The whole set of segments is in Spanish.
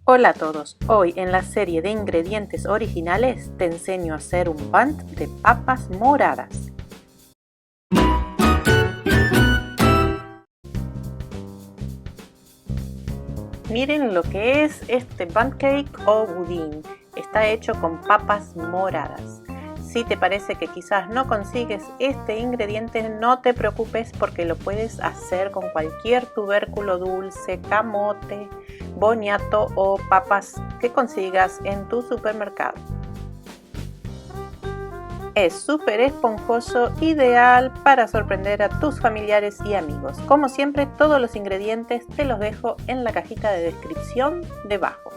Hola a todos, hoy en la serie de ingredientes originales te enseño a hacer un bun de papas moradas. Miren lo que es este bun cake o budín, está hecho con papas moradas. Si te parece que quizás no consigues este ingrediente, no te preocupes porque lo puedes hacer con cualquier tubérculo dulce, camote, boniato o papas que consigas en tu supermercado. Es súper esponjoso, ideal para sorprender a tus familiares y amigos. Como siempre, todos los ingredientes te los dejo en la cajita de descripción debajo.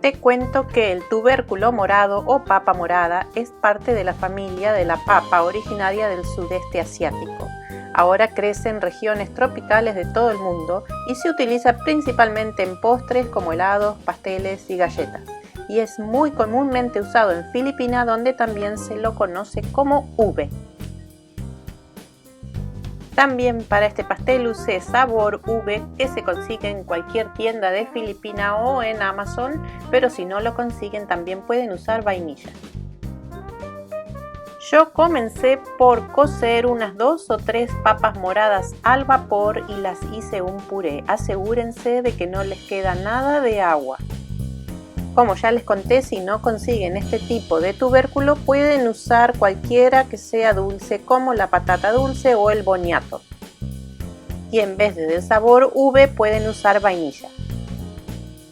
Te cuento que el tubérculo morado o papa morada es parte de la familia de la papa originaria del sudeste asiático. Ahora crece en regiones tropicales de todo el mundo y se utiliza principalmente en postres como helados, pasteles y galletas. Y es muy comúnmente usado en Filipinas, donde también se lo conoce como ube. También para este pastel usé sabor ube, que se consigue en cualquier tienda de Filipinas o en Amazon, pero si no lo consiguen también pueden usar vainilla. Yo comencé por cocer unas 2 o 3 papas moradas al vapor y las hice un puré. Asegúrense de que no les queda nada de agua. Como ya les conté, si no consiguen este tipo de tubérculo, pueden usar cualquiera que sea dulce, como la patata dulce o el boniato. Y en vez del sabor ube, pueden usar vainilla.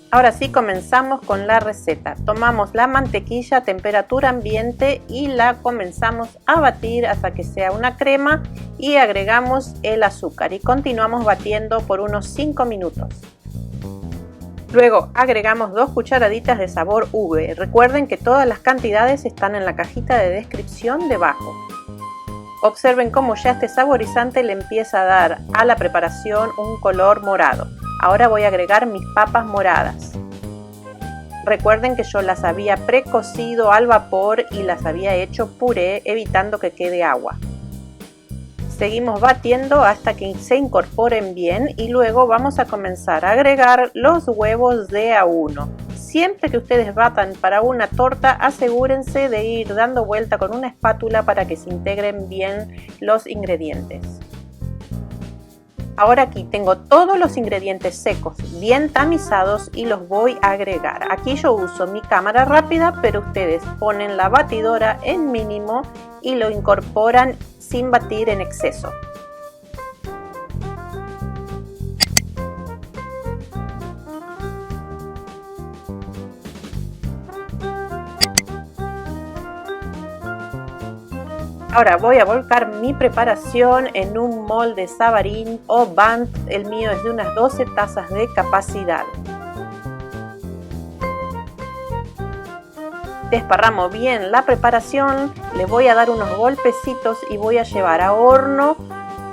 Ahora sí, comenzamos con la receta. Tomamos la mantequilla a temperatura ambiente y la comenzamos a batir hasta que sea una crema y agregamos el azúcar y continuamos batiendo por unos 5 minutos. Luego agregamos 2 cucharaditas de sabor ube. Recuerden que todas las cantidades están en la cajita de descripción debajo. Observen cómo ya este saborizante le empieza a dar a la preparación un color morado. Ahora voy a agregar mis papas moradas. Recuerden que yo las había precocido al vapor y las había hecho puré, evitando que quede agua. Seguimos batiendo hasta que se incorporen bien y luego vamos a comenzar a agregar los huevos de a uno. Siempre que ustedes batan para una torta, asegúrense de ir dando vuelta con una espátula para que se integren bien los ingredientes. Ahora aquí tengo todos los ingredientes secos bien tamizados y los voy a agregar. Aquí yo uso mi cámara rápida, pero ustedes ponen la batidora en mínimo y lo incorporan sin batir en exceso. Ahora voy a volcar mi preparación en un molde Savarin o Bundt. El mío es de unas 12 tazas de capacidad. Desparramo bien la preparación, le voy a dar unos golpecitos y voy a llevar a horno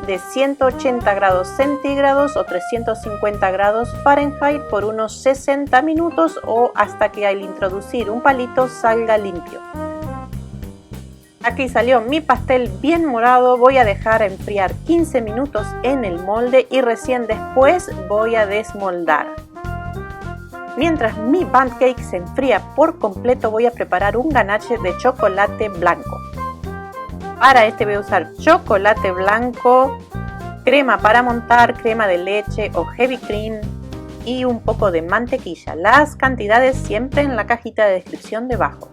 de 180 grados centígrados o 350 grados Fahrenheit por unos 60 minutos o hasta que al introducir un palito salga limpio. Aquí salió mi pastel bien morado, voy a dejar enfriar 15 minutos en el molde y recién después voy a desmoldar. Mientras mi bun cake se enfría por completo, voy a preparar un ganache de chocolate blanco. Para este voy a usar chocolate blanco, crema para montar, crema de leche o heavy cream y un poco de mantequilla. Las cantidades siempre en la cajita de descripción debajo.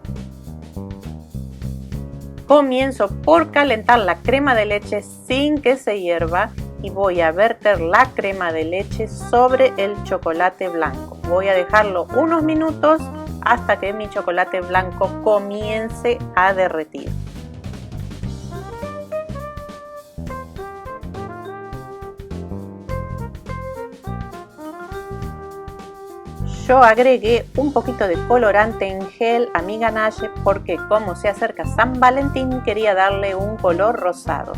Comienzo por calentar la crema de leche sin que se hierva y voy a verter la crema de leche sobre el chocolate blanco. Voy a dejarlo unos minutos hasta que mi chocolate blanco comience a derretir. Yo agregué un poquito de colorante en gel a mi ganache porque como se acerca San Valentín quería darle un color rosado.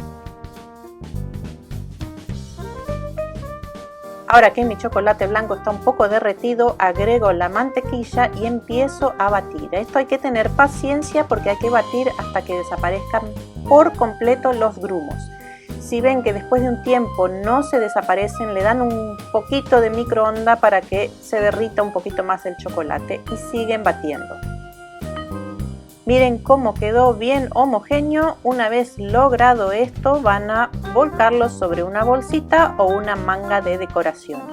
Ahora que mi chocolate blanco está un poco derretido, agrego la mantequilla y empiezo a batir. Esto hay que tener paciencia porque hay que batir hasta que desaparezcan por completo los grumos. Si ven que después de un tiempo no se desaparecen, le dan un poquito de microondas para que se derrita un poquito más el chocolate y siguen batiendo. Miren cómo quedó bien homogéneo. Una vez logrado esto, van a volcarlo sobre una bolsita o una manga de decoración.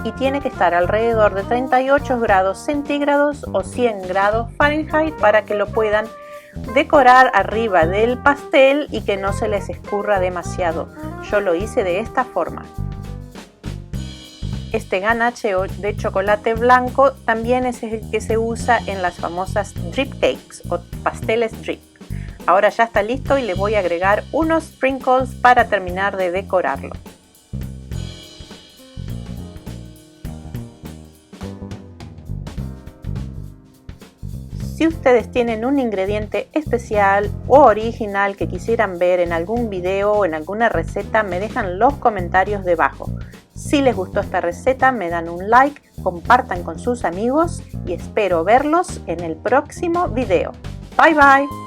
Y tiene que estar alrededor de 38 grados centígrados o 100 grados Fahrenheit para que lo puedan decorar arriba del pastel y que no se les escurra demasiado. Yo lo hice de esta forma. Este ganache de chocolate blanco también es el que se usa en las famosas drip cakes o pasteles drip. Ahora ya está listo y le voy a agregar unos sprinkles para terminar de decorarlo. Si ustedes tienen un ingrediente especial o original que quisieran ver en algún video o en alguna receta, me dejan los comentarios debajo. Si les gustó esta receta, me dan un like, compartan con sus amigos y espero verlos en el próximo video. Bye bye.